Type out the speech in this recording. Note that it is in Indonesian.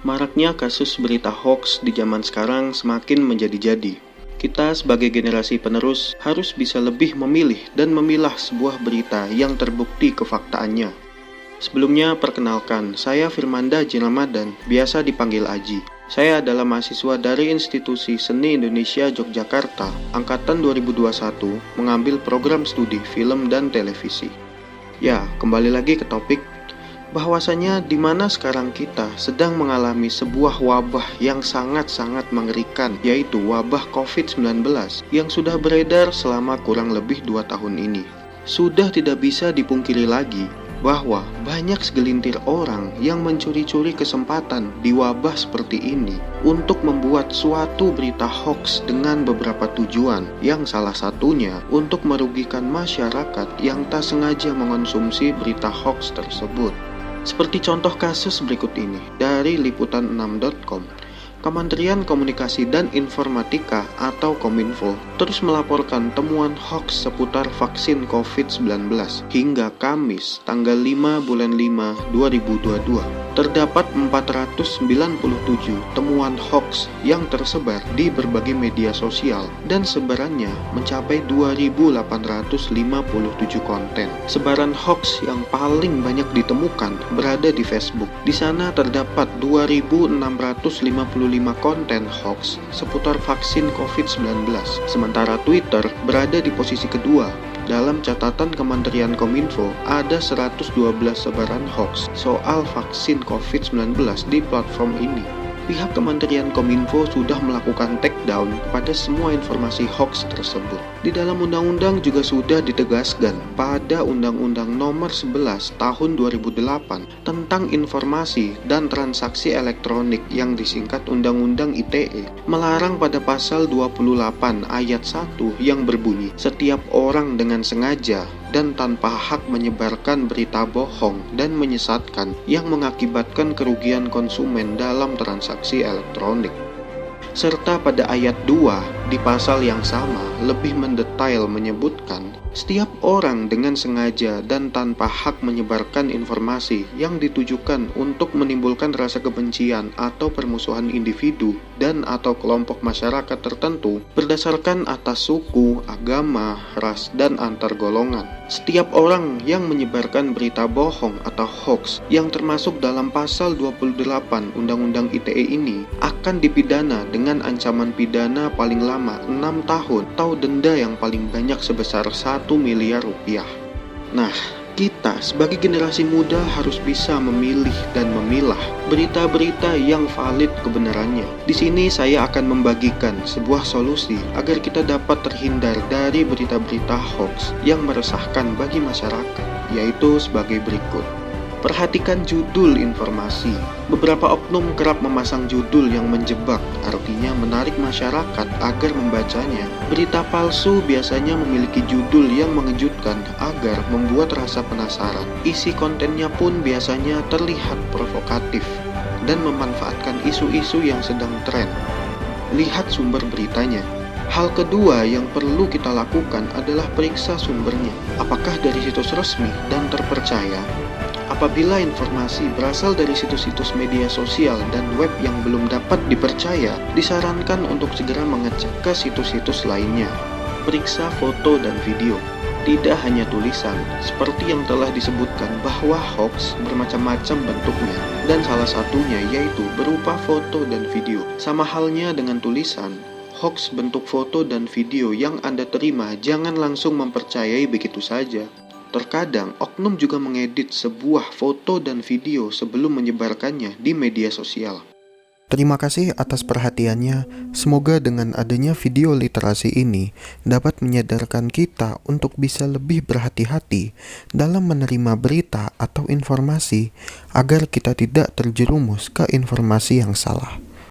Maraknya kasus berita hoax di zaman sekarang semakin menjadi-jadi. Kita sebagai generasi penerus harus bisa lebih memilih dan memilah sebuah berita yang terbukti kefaktaannya. Sebelumnya, perkenalkan, saya Firmanda Jin Ramadan, biasa dipanggil Aji. Saya adalah mahasiswa dari Institusi Seni Indonesia Yogyakarta, angkatan 2021, mengambil program studi film dan televisi. Ya, kembali lagi ke topik, bahwasanya di mana sekarang kita sedang mengalami sebuah wabah yang sangat-sangat mengerikan, yaitu wabah COVID-19 yang sudah beredar selama kurang lebih 2 tahun ini. Sudah tidak bisa dipungkiri lagi bahwa banyak segelintir orang yang mencuri-curi kesempatan di wabah seperti ini untuk membuat suatu berita hoax dengan beberapa tujuan, yang salah satunya untuk merugikan masyarakat yang tak sengaja mengonsumsi berita hoax tersebut. Seperti contoh kasus berikut ini dari liputan6.com. Kementerian Komunikasi dan Informatika atau Kominfo terus melaporkan temuan hoax seputar vaksin COVID-19 hingga Kamis tanggal 5 bulan 5 2022. Terdapat 497 temuan hoax yang tersebar di berbagai media sosial dan sebarannya mencapai 2.857 konten. Sebaran hoax yang paling banyak ditemukan berada di Facebook. Di sana terdapat 2.655 konten hoax seputar vaksin COVID-19. Sementara Twitter berada di posisi kedua. Dalam catatan Kementerian Kominfo, ada 112 sebaran hoax soal vaksin COVID-19 di platform ini. Pihak Kementerian Kominfo sudah melakukan takedown pada semua informasi hoax tersebut. Di dalam undang-undang juga sudah ditegaskan pada Undang-Undang Nomor 11 Tahun 2008 tentang informasi dan transaksi elektronik yang disingkat Undang-Undang ITE, melarang pada pasal 28 ayat 1 yang berbunyi, setiap orang dengan sengaja dan tanpa hak menyebarkan berita bohong dan menyesatkan yang mengakibatkan kerugian konsumen dalam transaksi elektronik. Serta pada ayat 2 di pasal yang sama lebih mendetail menyebutkan setiap orang dengan sengaja dan tanpa hak menyebarkan informasi yang ditujukan untuk menimbulkan rasa kebencian atau permusuhan individu dan atau kelompok masyarakat tertentu berdasarkan atas suku, agama, ras, dan antar golongan. Setiap orang yang menyebarkan berita bohong atau hoax yang termasuk dalam pasal 28 Undang-Undang ITE ini akan dipidana dengan ancaman pidana paling lama 6 tahun atau denda yang paling banyak sebesar 1 miliar rupiah. Nah, kita sebagai generasi muda harus bisa memilih dan memilah berita-berita yang valid kebenarannya. Di sini saya akan membagikan sebuah solusi agar kita dapat terhindar dari berita-berita hoax yang meresahkan bagi masyarakat, yaitu sebagai berikut. Perhatikan judul informasi. Beberapa oknum kerap memasang judul yang menjebak, artinya menarik masyarakat agar membacanya. Berita palsu biasanya memiliki judul yang mengejutkan agar membuat rasa penasaran. Isi kontennya pun biasanya terlihat provokatif dan memanfaatkan isu-isu yang sedang tren. Lihat sumber beritanya. Hal kedua yang perlu kita lakukan adalah periksa sumbernya. Apakah dari situs resmi dan terpercaya? Apabila informasi berasal dari situs-situs media sosial dan web yang belum dapat dipercaya, disarankan untuk segera mengecek ke situs-situs lainnya. Periksa foto dan video, tidak hanya tulisan, seperti yang telah disebutkan bahwa hoax bermacam-macam bentuknya, dan salah satunya yaitu berupa foto dan video. Sama halnya dengan tulisan, hoax bentuk foto dan video yang Anda terima jangan langsung mempercayai begitu saja. Terkadang, oknum juga mengedit sebuah foto dan video sebelum menyebarkannya di media sosial. Terima kasih atas perhatiannya. Semoga dengan adanya video literasi ini dapat menyadarkan kita untuk bisa lebih berhati-hati dalam menerima berita atau informasi agar kita tidak terjerumus ke informasi yang salah.